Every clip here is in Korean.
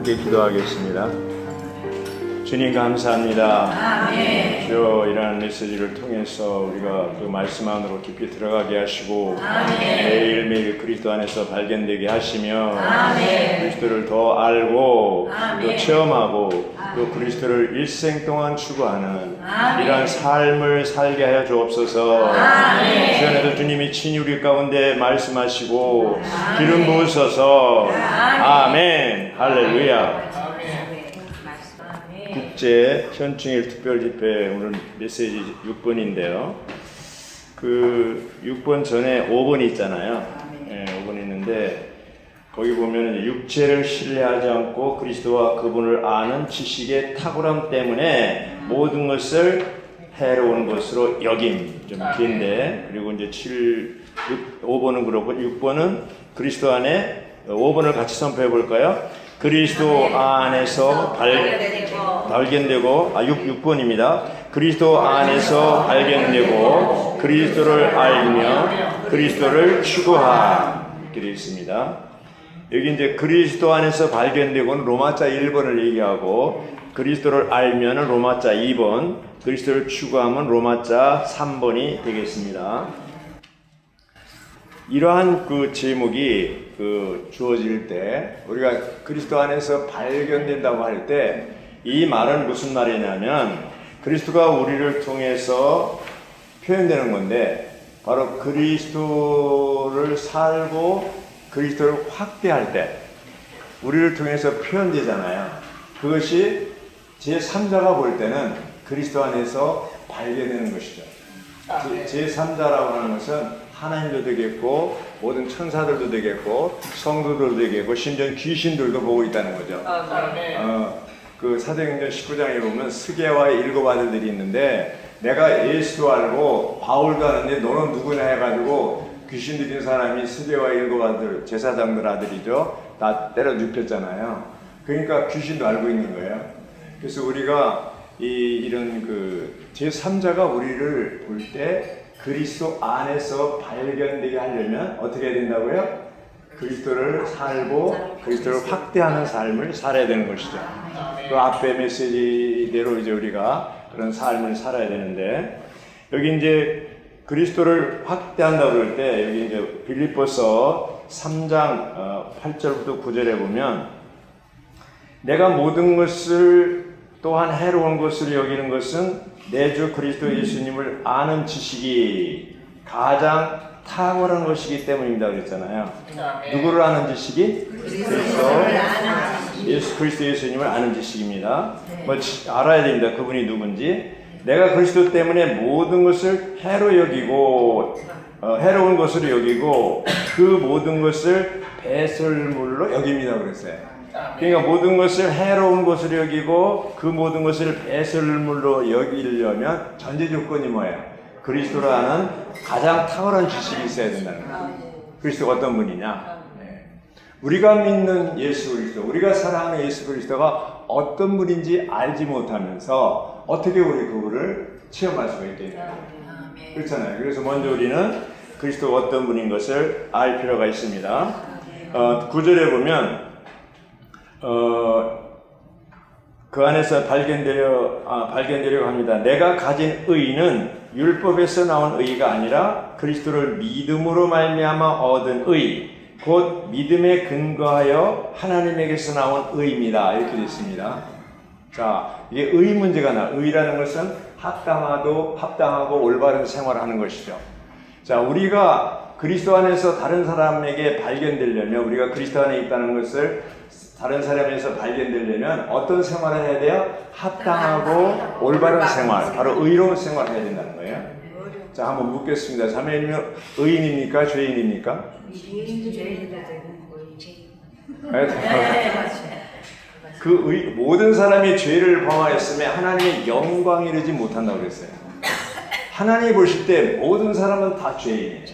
함께 기도하겠습니다. 주님 감사합니다. 아멘. 주여, 이러한 메시지를 통해서 우리가 그 말씀 안으로 깊이 들어가게 하시고 매일매일 그리스도 안에서 발견되게 하시며 그리스도를 더 알고 또 체험하고 또 그리스도를 일생 동안 추구하는 이러한 삶을 살게 하여 주옵소서. 주연에도 주님이 친히 우리 가운데 말씀하시고 기름 부으소서. 아멘. 할렐루야. 국제 현충일 특별집회 오늘 메시지 6번인데요. 그 6번 전에 5번이 있잖아요. 네, 5번이 있는데 거기 보면 육체를 신뢰하지 않고 그리스도와 그분을 아는 지식의 탁월함 때문에 모든 것을 해로운 것으로 여김. 좀 긴데, 그리고 이제 5번은 그렇고 6번은 그리스도 안에, 5번을 같이 선포해 볼까요? 그리스도 안에서 발견되고 6번입니다. 그리스도 안에서 발견되고 그리스도를 알며 그리스도를 추구하. 이렇게 되어 있습니다. 여기 이제 그리스도 안에서 발견되고는 로마자 1번을 얘기하고, 그리스도를 알면은 로마자 2번, 그리스도를 추구하면 로마자 3번이 되겠습니다. 이러한 그 제목이 주어질 때, 우리가 그리스도 안에서 발견된다고 할 때, 이 말은 무슨 말이냐면, 그리스도가 우리를 통해서 표현되는 건데, 바로 그리스도를 살고 그리스도를 확대할 때, 우리를 통해서 표현되잖아요. 그것이 제3자가 볼 때는 그리스도 안에서 발견되는 것이죠. 제3자라고 하는 것은 하나님도 되겠고 모든 천사들도 되겠고 성도들도 되겠고 심지어 귀신들도 보고 있다는 거죠. 그 사도행전 19장에 보면 스게와의 7 아들들이 있는데, 내가 예수도 알고 바울도 아는데 너는 누구냐 해가지고 귀신 들린 사람이 스게와의 7 아들, 제사장들 아들이죠. 다 때려 눕혔잖아요. 그러니까 귀신도 알고 있는 거예요. 그래서 우리가 이런 제3자가 우리를 볼 때 그리스도 안에서 발견되게 하려면 어떻게 해야 된다고요? 그리스도를 살고 그리스도를 확대하는 삶을 살아야 되는 것이죠. 그 앞에 메시지대로 이제 우리가 그런 삶을 살아야 되는데, 여기 이제 그리스도를 확대한다고 그럴 때, 여기 이제 빌립보서 3장 8절부터 9절에 보면, 내가 모든 것을 또한 해로운 것을 여기는 것은 내 주 그리스도 예수님을 아는 지식이 가장 탁월한 것이기 때문입니다. 그랬잖아요. 누구를 아는 지식이? 그리스도 예수님을 아는 지식입니다. 뭐 알아야 됩니다. 그분이 누군지. 내가 그리스도 때문에 모든 것을 해로운 것으로 여기고 그 모든 것을 배설물로 여깁니다. 그랬어요. 그러니까 모든 것을 해로운 것으로 여기고 그 모든 것을 배설물로 여기려면 전제 조건이 뭐예요? 그리스도를 아는 가장 탁월한 지식이 있어야 된다는 거예요. 그리스도가 어떤 분이냐? 우리가 믿는 예수 그리스도, 우리가 사랑하는 예수 그리스도가 어떤 분인지 알지 못하면서 어떻게 우리 그분을 체험할 수가 있겠냐고요. 그렇잖아요. 그래서 먼저 우리는 그리스도가 어떤 분인 것을 알 필요가 있습니다. 9절에 보면 그 안에서 발견되려고 합니다. 내가 가진 의는 율법에서 나온 의가 아니라 그리스도를 믿음으로 말미암아 얻은 의, 곧 믿음에 근거하여 하나님에게서 나온 의입니다. 이렇게 되어 있습니다. 자, 이게 의 문제가 의라는 것은 합당하고 올바른 생활을 하는 것이죠. 자, 우리가 그리스도 안에서 다른 사람에게 발견되려면, 우리가 그리스도 안에 있다는 것을 다른 사람에서 발견되려면 어떤 생활을 해야 돼요? 합당하고 올바른 생활, 바로 의로운 생활을 해야 된다는 거예요. 자, 한번 묻겠습니다. 자매님은 의인입니까? 죄인입니까? 모든 사람이 죄를 범하였으면 하나님의 영광에 이르지 못한다고 그랬어요. 하나님이 보실 때 모든 사람은 다 죄인이에요.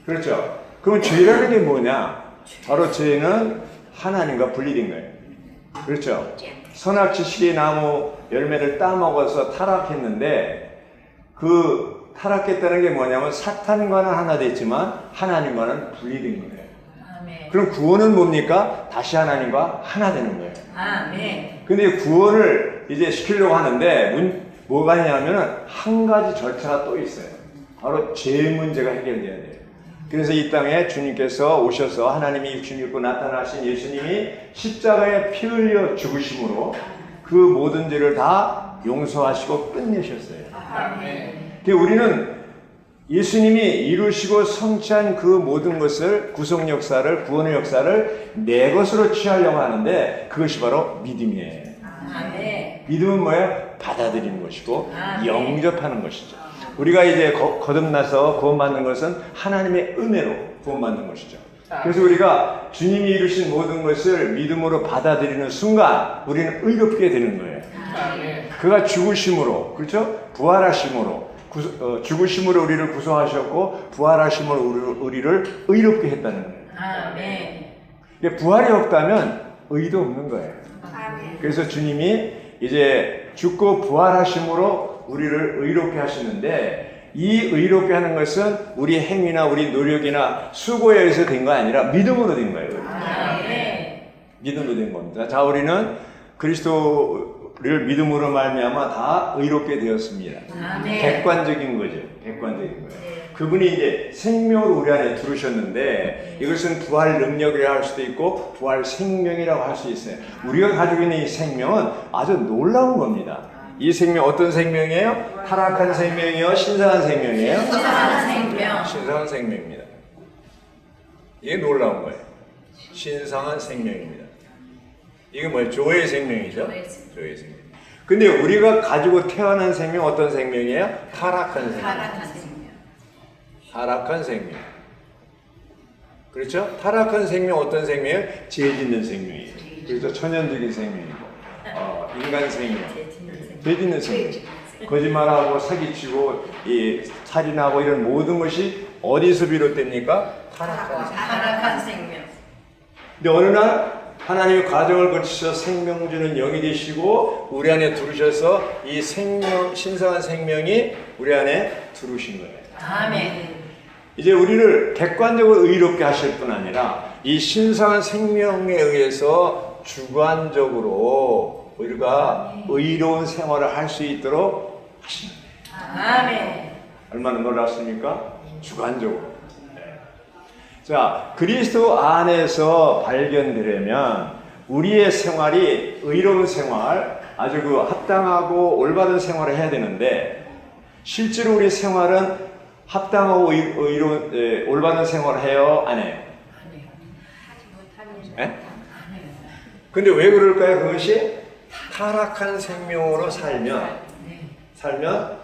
그렇죠? 그럼 죄라는 게 뭐냐? 바로 죄는 하나님과 분리된 거예요. 그렇죠? 선악지식의 나무 열매를 따먹어서 타락했는데, 그 타락했다는 게 뭐냐면 사탄과는 하나 됐지만 하나님과는 분리된 거예요. 그럼 구원은 뭡니까? 다시 하나님과 하나 되는 거예요. 아멘. 근데 구원을 이제 시키려고 하는데 뭐가 있냐면은 한 가지 절차가 또 있어요. 바로 죄 문제가 해결돼야 돼요. 그래서 이 땅에 주님께서 오셔서 하나님이 육신 입고 나타나신 예수님이 십자가에 피 흘려 죽으심으로 그 모든 죄를 다 용서하시고 끝내셨어요. 그러니까 우리는 예수님이 이루시고 성취한 그 모든 것을, 구속 역사를, 구원의 역사를 내 것으로 취하려고 하는데 그것이 바로 믿음이에요. 믿음은 뭐예요? 받아들이는 것이고 영접하는 것이죠. 우리가 이제 거듭나서 구원받는 것은 하나님의 은혜로 구원받는 것이죠. 그래서 우리가 주님이 이루신 모든 것을 믿음으로 받아들이는 순간 우리는 의롭게 되는 거예요. 그가 죽으심으로, 그렇죠? 부활하심으로, 죽으심으로 우리를 구속하셨고 부활하심으로 우리를 의롭게 했다는 거예요. 아멘. 부활이 없다면 의도 없는 거예요. 아멘. 그래서 주님이 이제 죽고 부활하심으로 우리를 의롭게 하시는데 이 의롭게 하는 것은 우리 행위나 우리 노력이나 수고에 의해서 된 거 아니라 믿음으로 된 거예요. 아멘. 믿음으로 된 겁니다. 자, 우리는 그리스도를 믿음으로 말미암아 다 의롭게 되었습니다. 아멘. 객관적인 거죠. 객관적인 거예요. 그분이 이제 생명을 우리 안에 두르셨는데 이것은 부활 능력이라고 할 수도 있고 부활 생명이라고 할 수 있어요. 우리가 가지고 있는 이 생명은 아주 놀라운 겁니다. 이 생명 어떤 생명이에요? 타락한 생명이요? 신성한 생명이에요? 신성한 생명. 신성한 생명입니다. 이게 놀라운 거예요. 신성한 생명입니다. 이게 뭐예요? 조의 생명이죠? 조의 생명. 근데 우리가 가지고 태어난 생명 어떤 생명이에요? 타락한 생명. 타락한 생명. 그렇죠? 타락한 생명 어떤 생명이에요? 죄 짓는 생명이에요. 그래서 천연적인 생명이고 인간 생명. 죄 짓는 생명. 거짓말하고 사기치고 살인하고 이런 모든 것이 어디서 비롯됩니까? 타락한 생명. 근데 어느 날 하나님의 과정을 거치셔서 생명 주는 영이 되시고 우리 안에 들으셔서 이 생명, 신성한 생명이 우리 안에 들으신 거예요. 아멘. 이제 우리를 객관적으로 의롭게 하실 뿐 아니라 이 신성한 생명에 의해서 주관적으로 우리가 의로운 생활을 할 수 있도록 하시는 거예요. 아멘. 얼마나 놀랍습니까? 주관적으로. 네. 자, 그리스도 안에서 발견되려면 우리의 생활이 의로운 생활, 아주 그 합당하고 올바른 생활을 해야 되는데 실제로 우리 생활은 합당하고 의로운 올바른 생활을 해요? 안 해요? 안 해요. 근데 왜 그럴까요? 그것이 타락한 생명으로 살면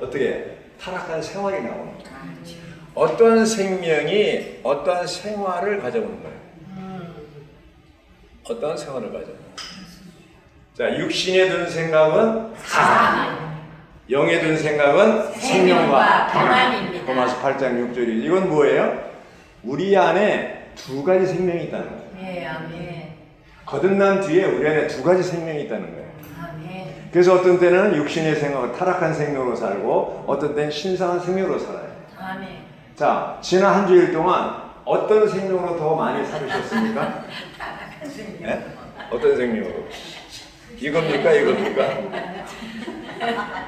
어떻게 타락한 생활이 나오는 거예요. 어떠한 생명이 어떠한 생활을 가져오는 거예요. 어떠한 생활을 가져오는 거예요. 자, 육신에 든 생각은 사상, 영에 든 생각은 생명과 평안입니다. 로마서 8장 6절이 이건 뭐예요? 우리 안에 두 가지 생명이 있다는 거예요. 네, 아멘. 거듭난 뒤에 우리 안에 두 가지 생명이 있다는 거예요. 아멘. 그래서 어떤 때는 육신의 생각을 타락한 생명으로 살고 어떤 때는 신성한 생명으로 살아요. 아멘. 자, 지난 한 주일 동안 어떤 생명으로 더 많이 살으셨습니까? 타락한 생명. 네? 어떤 생명으로? 이겁니까?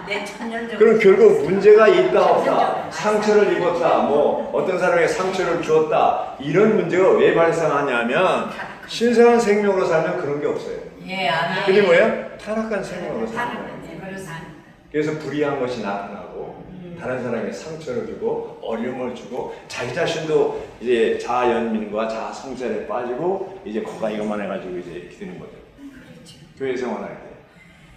내 천년적. 그럼 결국 문제가 있다 없다, 상처를 입었다, 뭐 어떤 사람에게 상처를 주었다 이런 문제가 왜 발생하냐면 신성한 생명으로 살면 그런 게 없어요. 예, 아멘. 그게 뭐예요? 타락한 생명으로 사는 거예요. 타락한 그래서 불의한 것이 나타나고 다른 사람에게 상처를 주고 어려움을 주고 자기 자신도 이제 자아연민과 자아성찰에 빠지고 이제 거가 이것만해가지고 이제 이렇게 되는 거죠. 교회 생활할 때.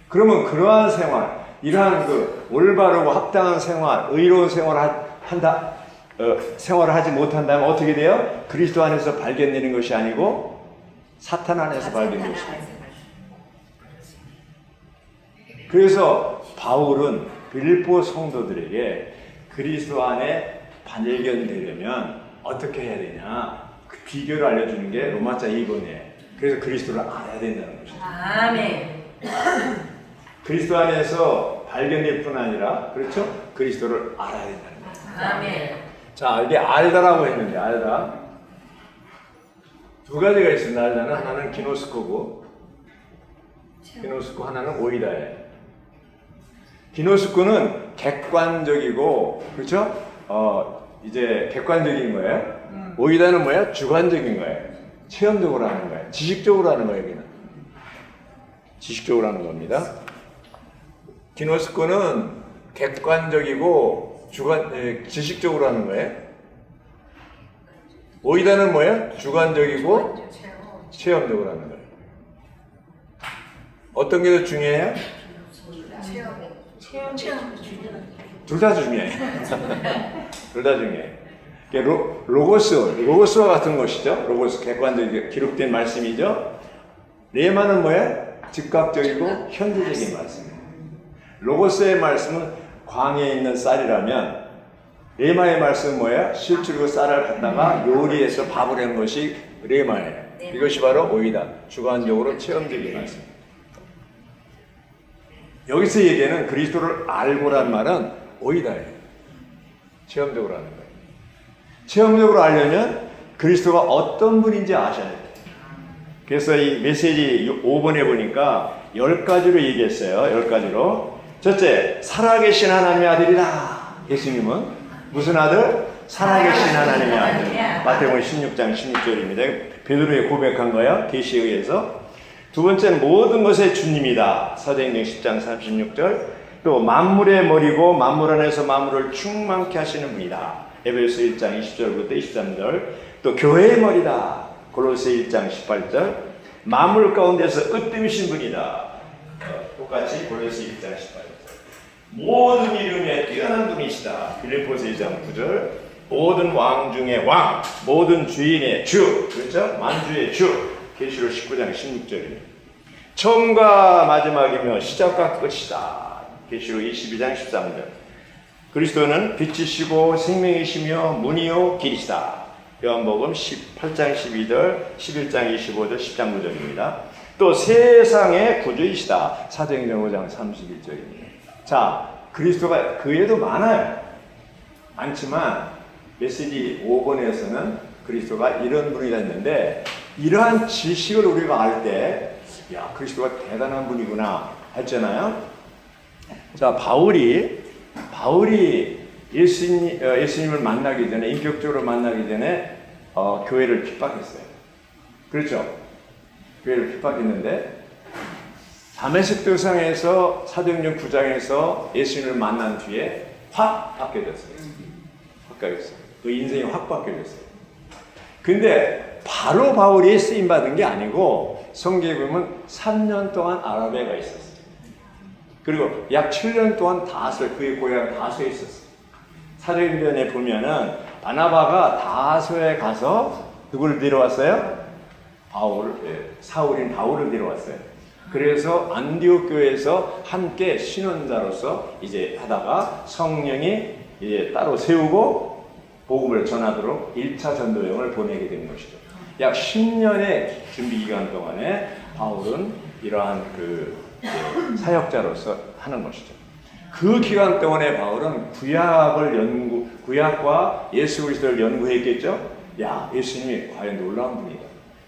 그러면 그러한 생활, 이러한 그 올바르고 합당한 생활, 의로운 생활을 생활을 하지 못한다면 어떻게 돼요? 그리스도 안에서 발견되는 것이 아니고 사탄 안에서 발견되는 것입니다. 그래서 바울은 빌립보 성도들에게 그리스도 안에 발견되려면 어떻게 해야 되냐, 그 비결을 알려주는 게 로마자 2번이에요. 그래서 그리스도를 알아야 된다는 것이죠. 아멘. 그리스도 안에서 발견될 뿐 아니라, 그렇죠? 그리스도를 알아야 된다는 거예요. 아멘. 자, 이게 알다라고 했는데, 알다. 두 가지가 있습니다. 하나는 기노스코고, 기노스코 하나는 오이다예요. 기노스코는 객관적이고, 그렇죠? 이제 객관적인 거예요. 오이다는 뭐야? 주관적인 거예요. 체험적으로 하는 거예요. 지식적으로 하는 거예요, 여기는. 지식적으로 하는 겁니다. 기노스코는 객관적이고 지식적으로 하는 거예요. 오이다는 뭐예요? 주관적이고 체험적으로 하는 거예요. 어떤 게 더 중요해요? 둘 다 중요해요. 둘 다 중요해요. 로고스와 같은 것이죠. 로고스, 객관적이게 기록된 말씀이죠. 레마는 뭐예요? 즉각적이고 현재적인 말씀이에요. 로고스의 말씀은 광야에 있는 쌀이라면 레마의 말씀은 뭐예요? 실제로 쌀을 갖다가 요리해서 밥을 한 것이 레마예요. 이것이 바로 오이다. 주관적으로 체험적인 말씀입니다. 여기서 얘기하는 그리스도를 알고란 말은 오이다예요. 체험적으로 하는 거예요. 체험적으로 알려면 그리스도가 어떤 분인지 아셔야 돼요. 그래서 이 메시지 5번에 보니까 10가지로 얘기했어요. 10가지로. 첫째, 살아계신 하나님의 아들이다. 예수님은 무슨 아들? 살아계신 하나님의 아들. 마태복음 16장 16절입니다. 베드로의 고백한 거예요. 계시에 의해서. 두 번째는 모든 것의 주님이다. 사도행전 10장 36절. 또 만물의 머리고 만물 안에서 만물을 충만케 하시는 분이다. 에베소 1장 20절부터 23절. 또 교회의 머리다. 골로새 1장 18절. 만물 가운데서 으뜸이신 분이다. 똑같이 골로새 1장 18절. 모든 이름에 뛰어난 분이시다. 빌립보서 2장 9절. 모든 왕 중에 왕, 모든 주인의 주, 그렇죠? 만주의 주. 계시록 19장 16절입니다. 처음과 마지막이며 시작과 끝이다. 계시록 22장 13절. 그리스도는 빛이시고 생명이시며 문이요 길이시다. 요한복음 18장 12절, 11장 25절, 10장 9절입니다. 또 세상의 구주이시다. 사도행전 5장 31절입니다. 자, 그리스도가 그 외에도 많아요. 많지만 메시지 5번에서는 그리스도가 이런 분이라 했는데 이러한 지식을 우리가 알 때 야, 그리스도가 대단한 분이구나 했잖아요. 자, 바울이 예수님을 만나기 전에, 인격적으로 만나기 전에 교회를 핍박했어요. 그렇죠? 교회를 핍박했는데 다메섹 도상에서 사도행전 9장에서 예수님을 만난 뒤에 확 바뀌어졌어요. 확 바뀌었어요. 그 인생이 확 바뀌어졌어요. 근데 바로 바울이 쓰임받은 게 아니고 성경에 보면 3년 동안 아라비아가 있었어요. 그리고 약 7년 동안 다소에, 그의 고향 다소에 있었어요. 사도행전에 보면은 바나바가 다소에 가서 누구를 데려왔어요? 사울인 바울을 데려왔어요. 그래서 안디옥 교회에서 함께 신원자로서 이제 하다가 성령이 이제 따로 세우고 복음을 전하도록 1차 전도여행을 보내게 된 것이죠. 약 10년의 준비 기간 동안에 바울은 이러한 사역자로서 하는 것이죠. 그 기간 동안에 바울은 구약과 예수 그리스도를 연구했겠죠. 야, 예수님이 과연 놀라운 분이다.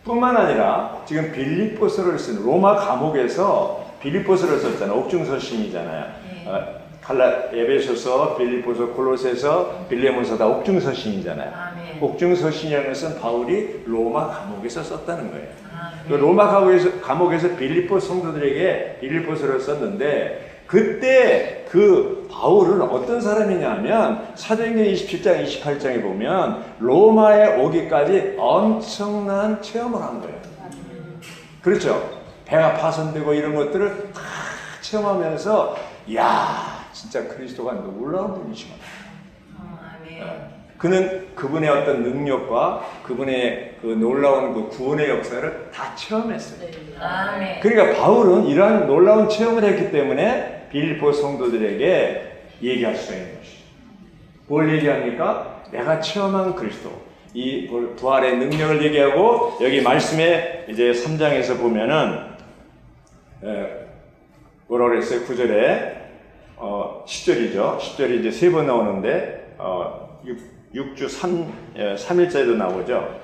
뿐만 아니라 지금 빌립보서를 쓴 로마 감옥에서 빌립보서를 썼잖아요. 옥중서신이잖아요. 에베소서, 빌립보서, 골로새서, 빌레몬서 다 옥중서신이잖아요. 옥중서신이라는 것은 바울이 로마 감옥에서 썼다는 거예요. 그 로마 감옥에서 빌립보 성도들에게 빌립보서를 썼는데 그때 그 바울은 어떤 사람이냐면 사도행전 27장 28장에 보면 로마에 오기까지 엄청난 체험을 한 거예요. 그렇죠? 배가 파손되고 이런 것들을 다 체험하면서 야, 진짜 그리스도가 놀라운 분이시구나. 그는 그분의 어떤 능력과 그분의 그 놀라운 그 구원의 역사를 다 체험했어요. 그러니까 바울은 이러한 놀라운 체험을 했기 때문에 빌립보 성도들에게 얘기할 수가 있는 것이죠. 뭘 얘기합니까? 내가 체험한 그리스도, 이 부활의 능력을 얘기하고 여기 말씀에 이제 3장에서 보면은 뭐라고 그랬어요? 9절에 10절이죠. 10절이 이제 3번 나오는데 6주 3일째도 나오죠.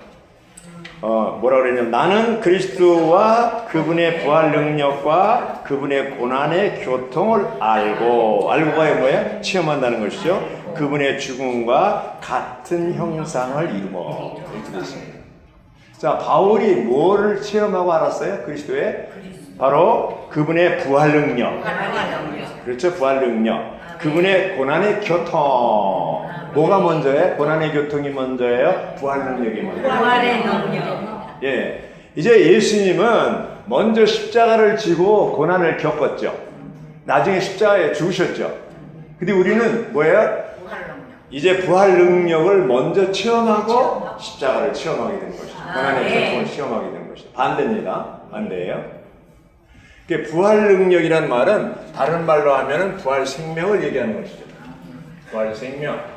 뭐라 그랬냐면 나는 그리스도와 그분의 부활 능력과 그분의 고난의 교통을 알고가 뭐예요? 체험한다는 것이죠. 그분의 죽음과 같은 형상을 이루고 이렇게 됐습니다. 자, 바울이 뭐를 체험하고 알았어요? 그리스도의? 바로 그분의 부활 능력. 그렇죠, 부활 능력. 그분의 고난의 교통. 뭐가 먼저예요? 고난의 교통이 먼저예요? 부활 능력이 먼저예요? 부활의 능력. 예. 이제 예수님은 먼저 십자가를 지고 고난을 겪었죠. 나중에 십자가에 죽으셨죠. 근데 우리는 뭐예요? 이제 부활 능력을 먼저 체험하고 십자가를 체험하게 되는 것이죠. 고난의 고통을 체험하게 되는 것이죠. 반대입니다. 반대예요. 부활 능력이란 말은 다른 말로 하면은 부활 생명을 얘기하는 것이죠. 부활 생명.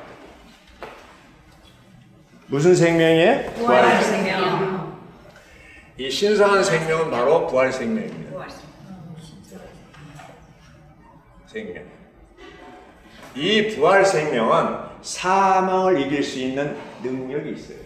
무슨 생명이에요? 부활 생명. 이 신성한 생명은 바로 부활 생명입니다. 생명. 이 부활 생명은 사망을 이길 수 있는 능력이 있어요.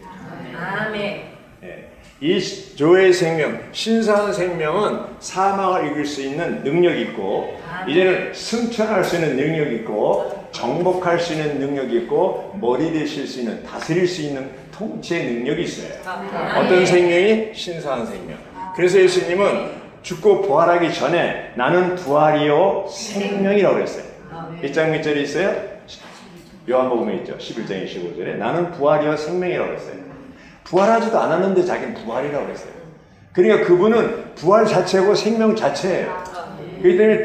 아멘. 예. 이 조의 생명, 신성한 생명은 사망을 이길 수 있는 능력이 있고, 이제는 승천할 수 있는 능력이 있고, 정복할 수 있는 능력이 있고, 머리 되실 수 있는, 다스릴 수 있는 통치의 능력이 있어요. 어떤 생명이? 신성한 생명. 그래서 예수님은 죽고 부활하기 전에 나는 부활이요 생명이라고 그랬어요. 1장 몇 절에 있어요? 요한복음에 있죠. 11장 25절에 나는 부활이요 생명이라고 했어요. 부활하지도 않았는데 자기는 부활이라고 했어요. 그러니까 그분은 부활 자체고 생명 자체예요. 그렇기 때문에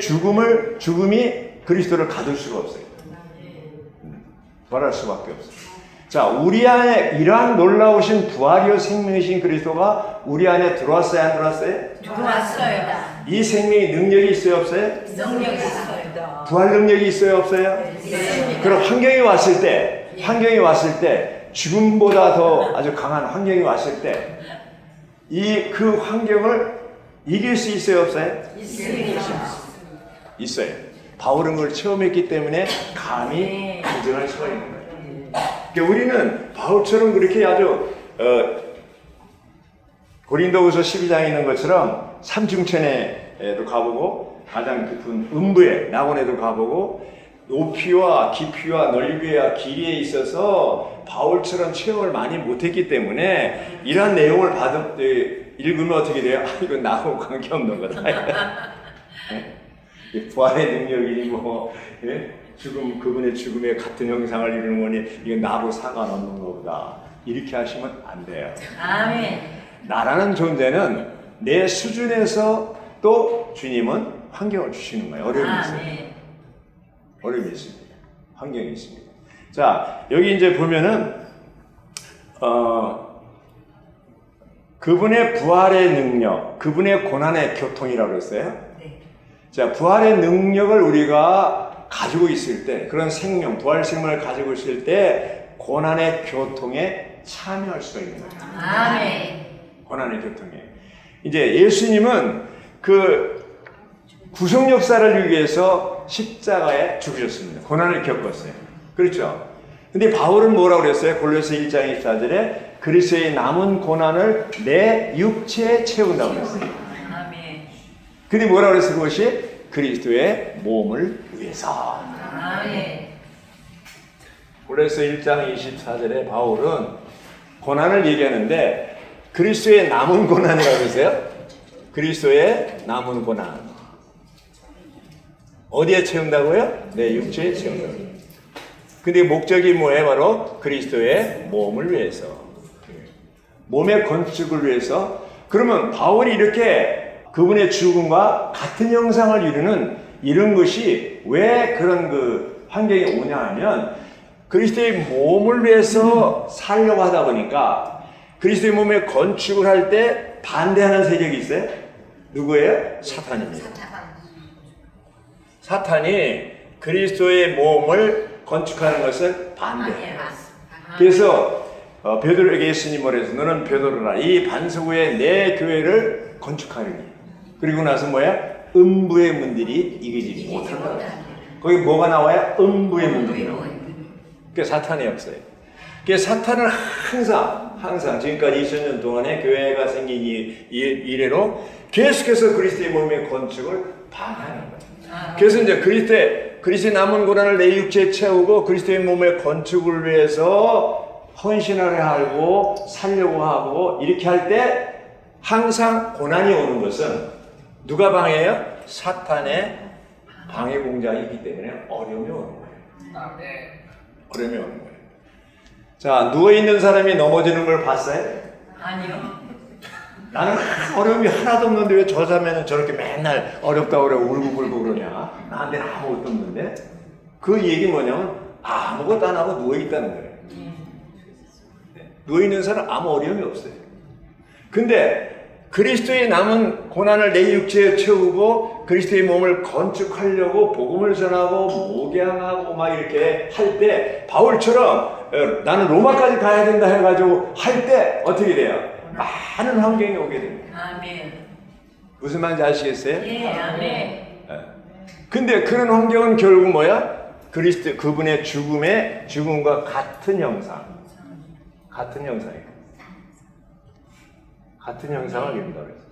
죽음이 그리스도를 가둘 수가 없어요. 부활할 수밖에 없어요. 자, 우리 안에 이러한 놀라우신 부활이요 생명이신 그리스도가 우리 안에 들어왔어요, 안 들어왔어요? 들어왔어요. 이 생명이 능력이 있어요, 없어요? 능력이 있어요. 부활 능력이 있어요, 없어요? 있습니다. 그럼 환경이 왔을 때 죽음보다 더 아주 강한 환경이 왔을 때 그 환경을 이길 수 있어요, 없어요? 있습니다. 있어요. 바울은 그걸 체험했기 때문에 감히 인정할 수가 있는 거예요. 그러니까 우리는 바울처럼 그렇게 아주 고린도후서 12장에 있는 것처럼 삼중천에도 가보고 가장 깊은 음부에 낙원에도 가보고 높이와 깊이와 넓이와 길이에 있어서 바울처럼 체험을 많이 못했기 때문에 이러한 내용을 읽으면 어떻게 돼요? 아, 이건 나하고 관계없는 거다. 부활의 능력이 그분의 죽음에 같은 형상을 이루는 거니 이건 나하고 상관없는 거보다 이렇게 하시면 안 돼요. 아멘. 나라는 존재는 내 수준에서 또 주님은 환경을 주시는 거예요. 어려움이 있어요. 어려움이 있습니다. 환경이 있습니다. 자, 여기 이제 보면은 그분의 부활의 능력, 그분의 고난의 교통이라고 했어요. 네. 자, 부활의 능력을 우리가 가지고 있을 때, 그런 생명, 부활 생명을 가지고 있을 때 고난의 교통에 참여할 수가 있는 거예요. 아멘. 고난의 교통에. 이제 예수님은 그 구속 역사를 위해서 십자가에 죽으셨습니다. 고난을 겪었어요. 그렇죠? 근데 바울은 뭐라고 그랬어요? 골로새 1장 24절에 그리스도의 남은 고난을 내 육체에 채운다고 그랬어요. 아멘. 근데 뭐라고 그랬어요? 그것이 그리스도의 몸을 위해서. 아멘. 골로새 1장 24절에 바울은 고난을 얘기하는데 그리스도의 남은 고난이라고 그러세요? 그리스도의 남은 고난. 어디에 채운다고요? 내 육체에 채운다고요. 근데 목적이 뭐예요? 바로 그리스도의 몸을 위해서. 몸의 건축을 위해서. 그러면 바울이 이렇게 그분의 죽음과 같은 형상을 이루는 것이 왜 그런 그 환경이 오냐 하면 그리스도의 몸을 위해서 살려고 하다 보니까 그리스도의 몸에 건축을 할 때 반대하는 세력이 있어요? 누구예요? 사탄입니다. 사탄이 그리스도의 몸을 건축하는 것을 반대해요. 그래서 베드로에게 예수님이 뭐래서 너는 베드로라 이 반석 위에 내 교회를 건축하리니 그리고 나서 뭐야? 음부의 문들이 이기지 못한다. 거기 뭐가 나와요? 음부의 문들이 나와요. 그게 사탄의 역사예요. 그 사탄은 항상 지금까지 2000년 동안에 교회가 생긴 이래로 계속해서 그리스도의 몸의 건축을 방해하는 거예요. 그래서 이제 그리스도의 남은 고난을 내 육체에 채우고 그리스도의 몸의 건축을 위해서 헌신하려 하고 살려고 하고 이렇게 할 때 항상 고난이 오는 것은 누가 방해해요? 사탄의 방해 공작이기 때문에 어려움이 오는 거예요. 어려움이 오는 거예요. 자, 누워있는 사람이 넘어지는 걸 봤어요? 아니요. 나는 어려움이 하나도 없는데 왜 저 자매는 저렇게 맨날 어렵다고 그래 울고불고 그러냐? 나한테는 아무것도 없는데? 그 얘기 뭐냐면 아무것도 안 하고 누워있다는 거예요. 누워있는 사람 아무 어려움이 없어요. 근데 그리스도의 남은 고난을 내 육체에 채우고 그리스도의 몸을 건축하려고 복음을 전하고 목양하고 막 이렇게 할 때 바울처럼 나는 로마까지 가야 된다 해가지고 할 때 어떻게 돼요? 많은 환경이 오게 됩니다. 아멘. 무슨 말인지 아시겠어요? 예, 아멘. 근데 그런 환경은 결국 뭐야? 그리스도 그분의 죽음과 같은 형상. 같은 형상이에요. 같은 형상을 이룬다 그랬어요.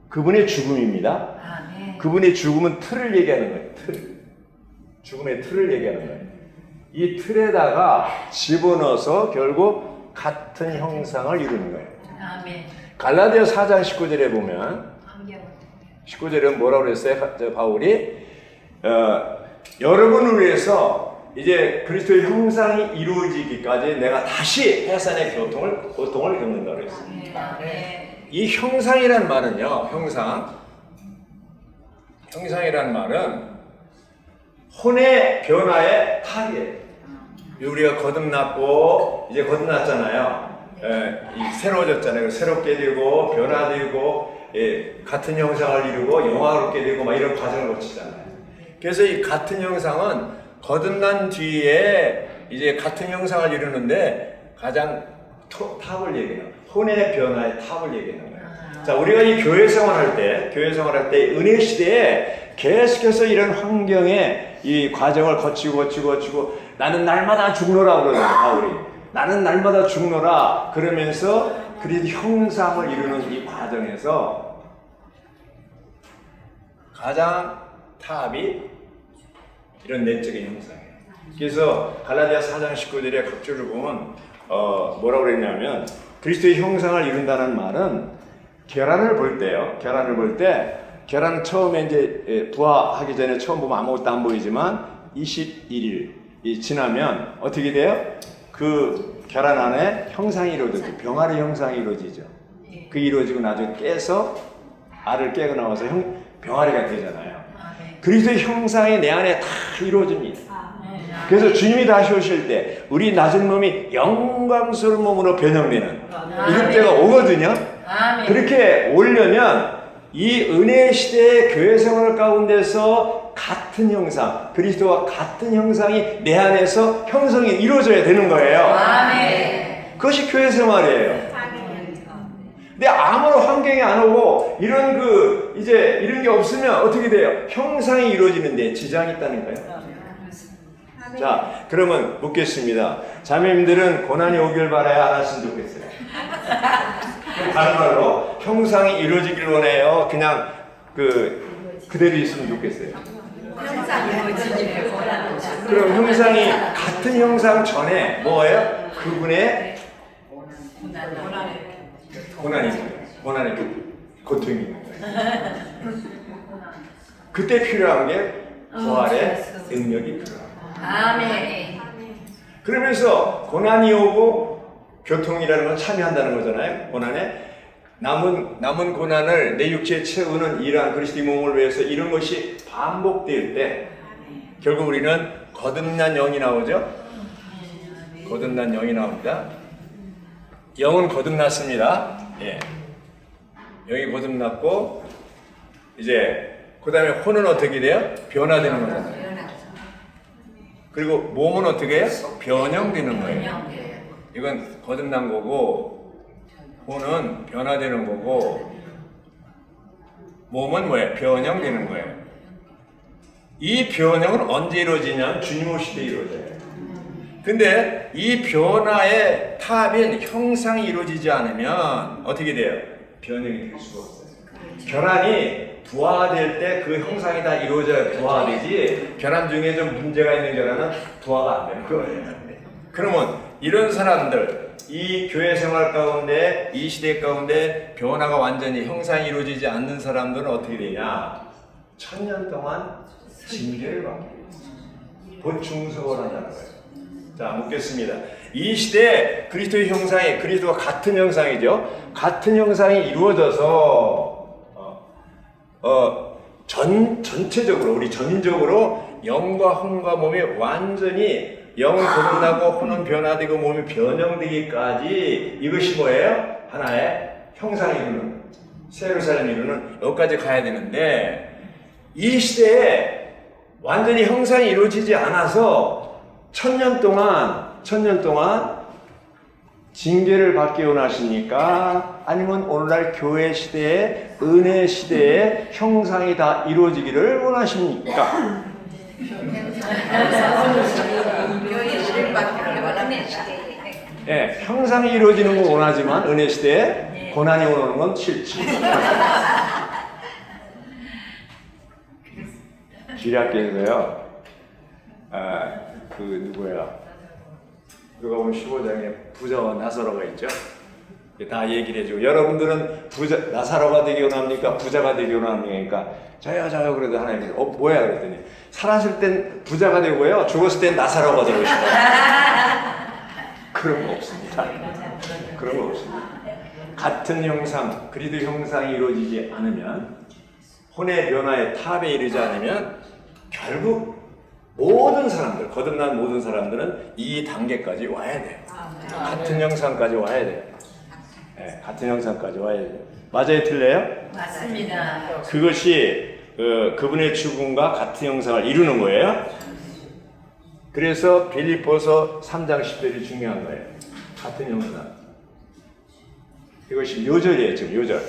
그분의 죽음입니다. 아멘. 그분의 죽음은 틀을 얘기하는 거예요. 죽음의 틀을 얘기하는 거예요. 이 틀에다가 집어넣어서 결국 같은 형상을 이루는 거예요. 아멘. 갈라디아 4장 19절에 보면 19절은 뭐라고 그랬어요? 바울이 여러분을 위해서 이제 그리스도의 형상이 이루어지기까지 내가 다시 해산의 고통을 겪는다 그랬어요. 아멘. 이 형상이란 말은요, 형상이란 말은 혼의 변화의 탈이에요. 우리가 거듭났고, 이제 거듭났잖아요. 새로워졌잖아요. 새롭게 되고, 변화되고, 같은 형상을 이루고, 영화롭게 되고, 막 이런 과정을 거치잖아요. 그래서 이 같은 형상은 거듭난 뒤에 이제 같은 형상을 이루는데 가장 탑을 얘기해요. 혼의 변화의 탑을 얘기하는 거예요. 자, 우리가 이 교회 생활할 때 은혜 시대에 계속해서 이런 환경에 이 과정을 거치고 나는 날마다 죽노라 그러는 바울이. 나는 날마다 죽노라 그러면서 그리스도 형상을 이루는 이 과정에서 가장 탑이 이런 내적인 형상이에요. 그래서 갈라디아 4장 19절에 각절을 보면 뭐라고 그랬냐면 그리스도의 형상을 이룬다는 말은 계란을 볼 때 계란은 처음에 이제 부화하기 전에 처음 보면 아무것도 안 보이지만 21일 지나면 어떻게 돼요? 그 계란 안에 형상이 이루어지죠. 병아리 형상이 이루어지죠. 그 이루어지고 나중에 깨서 알을 깨고 나와서 병아리가 되잖아요. 그리스도의 형상이 내 안에 다 이루어집니다. 그래서 주님이 다시 오실 때 우리 낮은 몸이 영광스러운 몸으로 변형되는 이럴 때가 오거든요. 그렇게 오려면 이 은혜 시대의 교회 생활 가운데서 같은 형상, 그리스도와 같은 형상이 내 안에서 형성이 이루어져야 되는 거예요. 그것이 교회 생활이에요. 근데 아무런 환경이 안 오고 이런 게 없으면 어떻게 돼요? 형상이 이루어지는데 지장이 있다니까요. 자, 그러면 묻겠습니다. 자매님들은 고난이 오길 바라야 안 하시면 좋겠어요. 다른 말로 형상이 이루어지길 원해요. 그냥 그대로 있으면 좋겠어요. 그럼 형상이 같은 형상 전에 뭐예요? 그분의 고난의 고통이 있는 거예요. 그때 필요한 게 부활의 능력이 필요합니다. 아멘. 그러면서 고난이 오고 교통이라는 건 참여한다는 거잖아요. 고난에 남은 고난을 내 육체에 채우는 이러한 그리스도의 몸을 위해서 이런 것이 반복될 때 결국 우리는 거듭난 영이 나오죠. 거듭난 영이 나옵니다. 영은 거듭났습니다. 예. 영이 거듭났고 이제 그 다음에 혼은 어떻게 돼요? 변화되는 거잖아요. 그리고 몸은 어떻게 해요? 변형되는 거예요. 이건 거듭난 거고 혼은 변화되는 거고 몸은 뭐예요? 변형되는 거예요. 이 변형은 언제 이루어지냐면 주님 오실 때 이루어져요. 근데 이 변화의 탑인 형상이 이루어지지 않으면 어떻게 돼요? 변형이 될 수가 없어요. 결함이 부화될 때 그 형상이 다 이루어져야 부화되지, 결함 중에 좀 문제가 있는 결함은 부화가 안 되는 거예요. 그러면 이런 사람들, 이 교회 생활 가운데, 이 시대 가운데 변화가 완전히 형상이 이루어지지 않는 사람들은 어떻게 되냐? 1000년 동안 징계를 받게 돼요. 보충석을 한다는 거예요. 자, 묻겠습니다. 이 시대에 그리스도의 형상이, 그리스도와 같은 형상이죠. 같은 형상이 이루어져서 전체적으로, 우리 전인적으로 영과 혼과 몸이 완전히 영은 거듭나고 혼은 변화되고 몸이 변형되기까지 이것이 뭐예요? 하나의 형상이 이루는, 새로 사람이 이루는, 여기까지 가야 되는데, 이 시대에 완전히 형상이 이루어지지 않아서 1000년 동안 징계를 받기 원하십니까? 아니면 오늘날 교회 시대에, 은혜 시대에 형상이 다 이루어지기를 원하십니까? 예, 형상이 이루어지는 건 원하지만 은혜 시대에 고난이 오는 건 싫지. 기략교에서요, 누가 보면 15장에 부자와 나사로가 있죠. 다 얘기를 해주고, 여러분들은 나사로가 되기 원합니까? 부자가 되기 원합니까? 저요 그래도 하나님께서 뭐야 그랬더니, 살았을 땐 부자가 되고요, 죽었을 땐 나사로가 되고 싶어요. 그런 거 없습니다. 그런 거 없습니다. 같은 형상, 그리도 형상이 이루어지지 않으면, 혼의 변화의 탑에 이르지 않으면 결국 모든 사람들, 거듭난 모든 사람들은 이 단계까지 와야 돼요. 같은 형상까지 와야 돼요. 네, 같은 형상까지 와야 돼요. 맞아요, 틀려요? 맞습니다. 그것이 그분의 죽음과 같은 형상을 이루는 거예요. 그래서 빌립보서 3장 10절이 중요한 거예요. 같은 형상. 이것이 요절이에요, 지금 요절.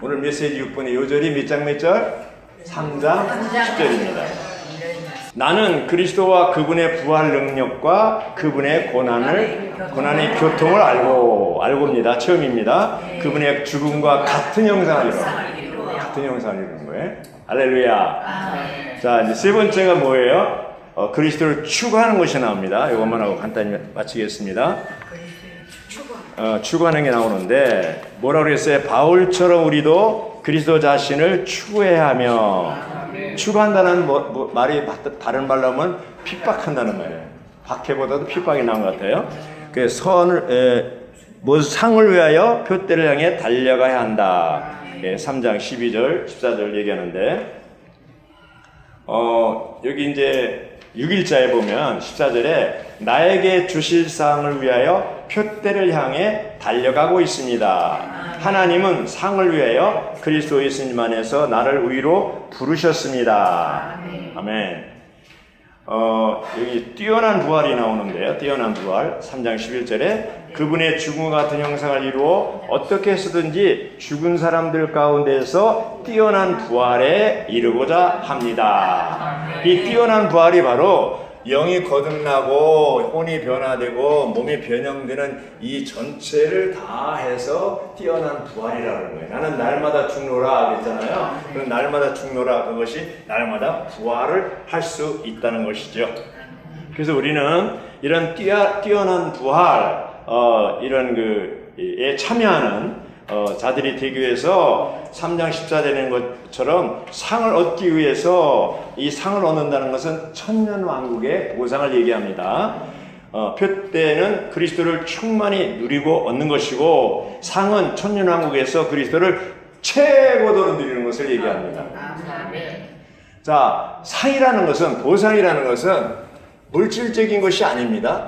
오늘 메시지 6번의 요절이 몇 장 몇 절? 3장 10절입니다. 나는 그리스도와 그분의 부활 능력과 그분의 고난의 교통을 알고입니다. 처음입니다. 그분의 죽음과 같은 형상을 이루는 거예요. 할렐루야. 자, 이제 세 번째가 뭐예요? 그리스도를 추구하는 것이 나옵니다. 이것만 하고 간단히 마치겠습니다. 추구하는 게 나오는데 뭐라고 그랬어요? 바울처럼 우리도 그리스도 자신을 추구해야 하며, 추구한다는 말이 다른 말로 하면 핍박한다는 말이에요. 박해보다도 핍박이 나온 것 같아요. 그 상을 위하여 표대를 향해 달려가야 한다. 3장 12절, 14절 얘기하는데, 여기 이제 6일자에 보면 14절에 나에게 주실 상을 위하여 표대를 향해 달려가고 있습니다. 하나님은 상을 위하여 그리스도 예수님 안에서 나를 의로 부르셨습니다. 아멘. 여기 뛰어난 부활이 나오는데요. 뛰어난 부활 3장 11절에 그분의 죽음 같은 형상을 이루어 어떻게 해서든지 죽은 사람들 가운데서 뛰어난 부활에 이르고자 합니다. 이 뛰어난 부활이 바로 영이 거듭나고 혼이 변화되고 몸이 변형되는 이 전체를 다 해서 뛰어난 부활이라는 거예요. 나는 날마다 죽노라 그랬잖아요. 그럼 날마다 죽노라, 그것이 날마다 부활을 할 수 있다는 것이죠. 그래서 우리는 이런 뛰어난 부활, 에 참여하는 자들이 되기 위해서 3장 14절에 되는 것처럼 상을 얻기 위해서, 이 상을 얻는다는 것은 천년왕국의 보상을 얘기합니다. 표대는 그리스도를 충만히 누리고 얻는 것이고, 상은 천년왕국에서 그리스도를 최고도로 누리는 것을 얘기합니다. 자, 상이라는 것은, 보상이라는 것은 물질적인 것이 아닙니다.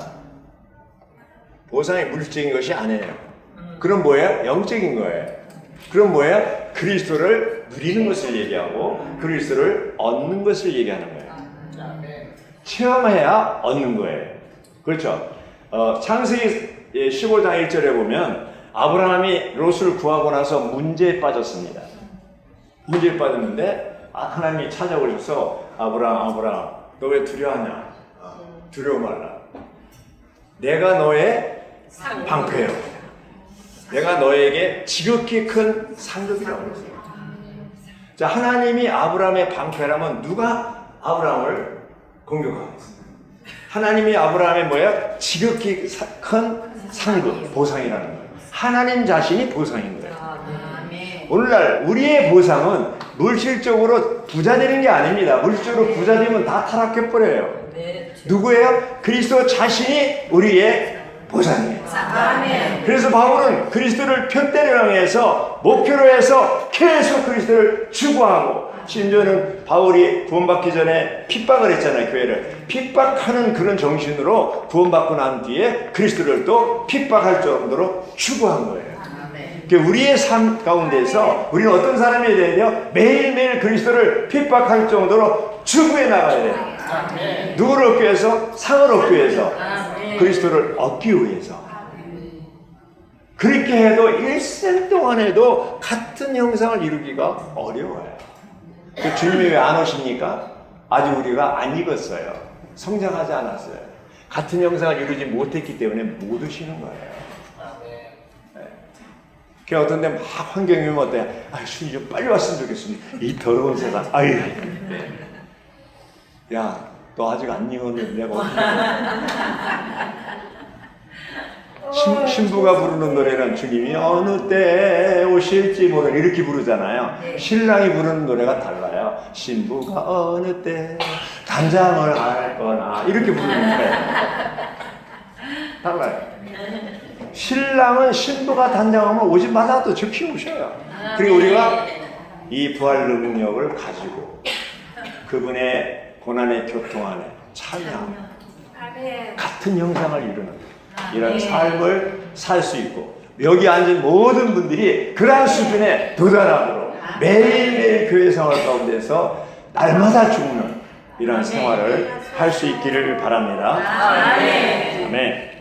보상이 물질적인 것이 아니에요. 그럼 뭐예요? 영적인 거예요. 그럼 뭐예요? 그리스도를 누리는 것을 얘기하고 그리스도를 얻는 것을 얘기하는 거예요. 체험해야 얻는 거예요. 그렇죠? 창세기 15장 1절에 보면 아브라함이 롯을 구하고 나서 문제에 빠졌습니다. 문제에 빠졌는데 하나님이 찾아오셔서 아브라함 너 왜 두려워하냐? 두려워 말라. 내가 너의 방패요. 내가 너에게 지극히 큰 상급이라고 했어요. 자, 하나님이 아브라함의 방패라면 누가 아브라함을 공격하겠어요? 하나님이 아브라함의 뭐야? 지극히 큰 상급, 보상이라는 거예요. 하나님 자신이 보상인 거예요. 아멘. 오늘날 우리의 보상은 물질적으로 부자 되는 게 아닙니다. 물질적으로 부자 되면 다 타락해버려요. 네. 누구예요? 그리스도 자신이 우리의 보상이에요. 아멘. 그래서 바울은 그리스도를 편대를 향해서 목표로 해서 계속 그리스도를 추구하고, 심지어는 바울이 구원받기 전에 핍박을 했잖아요. 교회를 핍박하는 그런 정신으로 구원받고 난 뒤에 그리스도를 또 핍박할 정도로 추구한 거예요. 그러니까 우리의 삶 가운데서 우리는 어떤 사람이 돼야 돼요? 매일매일 그리스도를 핍박할 정도로 추구해 나가야 돼요. 누구를 얻기 위해서? 상을 얻기 위해서, 그리스도를 얻기 위해서. 그렇게 해도 일생 동안에도 같은 형상을 이루기가 어려워요. 그 주님이 왜 안 오십니까? 아직 우리가 안 익었어요. 성장하지 않았어요. 같은 형상을 이루지 못했기 때문에 못 오시는 거예요. 그 어떤 데 막 환경이 오면 어때요? 아, 주님 좀 빨리 왔으면 좋겠습니다. 이 더러운 세상. 아유. 야, 너 아직 안 익었는데 내가 어떻게 신부가 부르는 노래는 주님이 어느 때 오실지 모르는 이렇게 부르잖아요. 신랑이 부르는 노래가 달라요. 신부가 어느 때 단장을 할 거나 이렇게 부르는 거예요. 달라요. 신랑은 신부가 단장하면 오집마다 또 즉시 오셔요. 그리고 우리가 이 부활 능력을 가지고 그분의 고난의 교통 안에 참여하고 같은 형상을 이루는 이런 삶을 살 수 있고, 여기 앉은 모든 분들이 그러한 수준에 도달하도록 매일매일 교회 생활 가운데서 날마다 죽는 이런 생활을 할 수 있기를 바랍니다. 아멘.